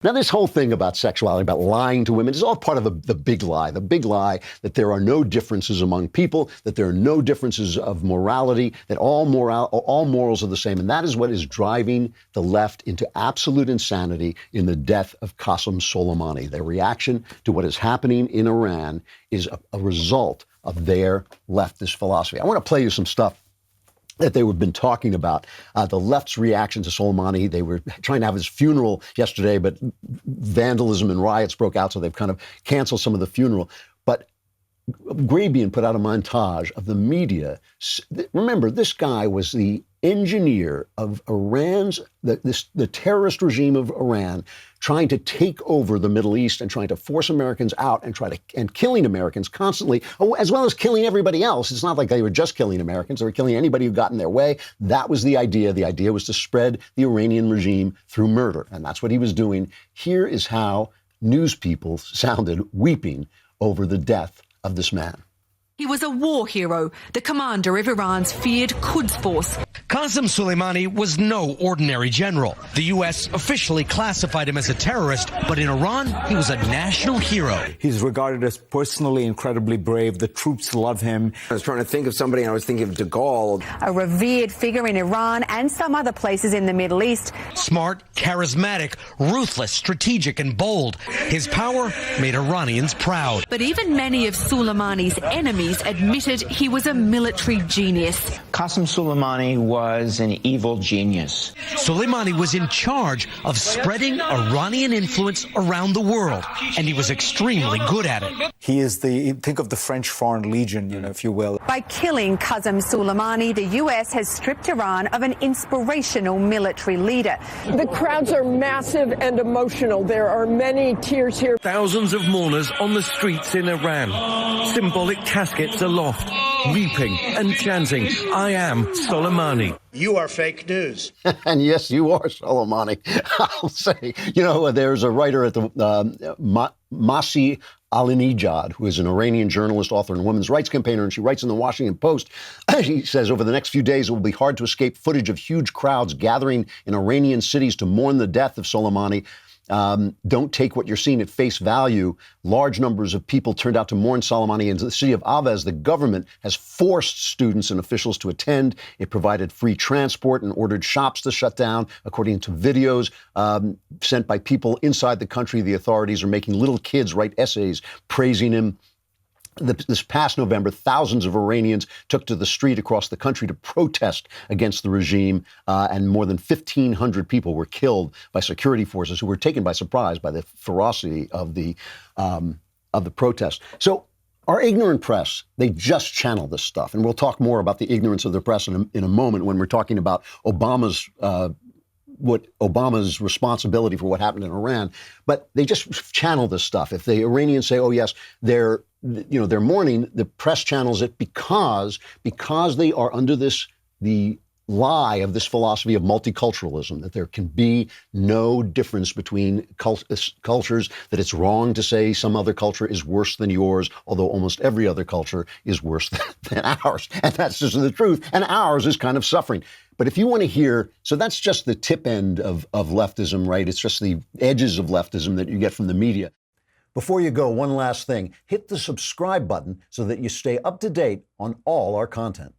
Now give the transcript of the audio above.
Now, this whole thing about sexuality, about lying to women, is all part of the big lie that there are no differences among people, that there are no differences of morality, that all morals are the same. And that is what is driving the left into absolute insanity in the death of Qasem Soleimani. Their reaction to what is happening in Iran is a result of their leftist philosophy. I want to play you some stuff that they have been talking about, the left's reaction to Soleimani. They were trying to have his funeral yesterday, but vandalism and riots broke out, so they've kind of canceled some of the funeral. But Grabian put out a montage of the media. Remember, this guy was the engineer of Iran's, the terrorist regime of Iran, trying to take over the Middle East and trying to force Americans out and killing Americans constantly, as well as killing everybody else. It's not like they were just killing Americans. They were killing anybody who got in their way. That was the idea. The idea was to spread the Iranian regime through murder. And that's what he was doing. Here is how news people sounded weeping over the death of this man. He was a war hero, the commander of Iran's feared Quds force. Qasem Soleimani was no ordinary general. The U.S. officially classified him as a terrorist, but in Iran, he was a national hero. He's regarded as personally incredibly brave. The troops love him. I was trying to think of somebody, and I was thinking of de Gaulle. A revered figure in Iran and some other places in the Middle East. Smart, charismatic, ruthless, strategic, and bold. His power made Iranians proud. But even many of Soleimani's enemies admitted he was a military genius. Qasem Soleimani was an evil genius. Soleimani was in charge of spreading Iranian influence around the world, and he was extremely good at it. He is think of the French Foreign Legion, if you will. By killing Qasem Soleimani, the U.S. has stripped Iran of an inspirational military leader. The crowds are massive and emotional. There are many tears here. Thousands of mourners on the streets in Iran. Symbolic caskets aloft, weeping and chanting, "I am Soleimani." You are fake news. And yes, you are Soleimani. I'll say, there's a writer at the Masih Alinejad, who is an Iranian journalist, author, and women's rights campaigner, and she writes in the Washington Post, she says, over the next few days, it will be hard to escape footage of huge crowds gathering in Iranian cities to mourn the death of Soleimani. Don't take what you're seeing at face value. Large numbers of people turned out to mourn Soleimani. In the city of Aves, the government has forced students and officials to attend. It provided free transport and ordered shops to shut down. According to videos sent by people inside the country, the authorities are making little kids write essays praising him. This past November, thousands of Iranians took to the street across the country to protest against the regime, and more than 1,500 people were killed by security forces who were taken by surprise by the ferocity of the protest. So our ignorant press, they just channel this stuff. And we'll talk more about the ignorance of the press in a moment when we're talking about Obama's responsibility for what happened in Iran. But they just channel this stuff. If the Iranians say, oh, yes, they're mourning, the press channels it because they are under the lie of this philosophy of multiculturalism, that there can be no difference between cultures, that it's wrong to say some other culture is worse than yours, although almost every other culture is worse than ours. And that's just the truth. And ours is kind of suffering. But if you want to hear, so that's just the tip end of leftism, right? It's just the edges of leftism that you get from the media. Before you go, one last thing. Hit the subscribe button so that you stay up to date on all our content.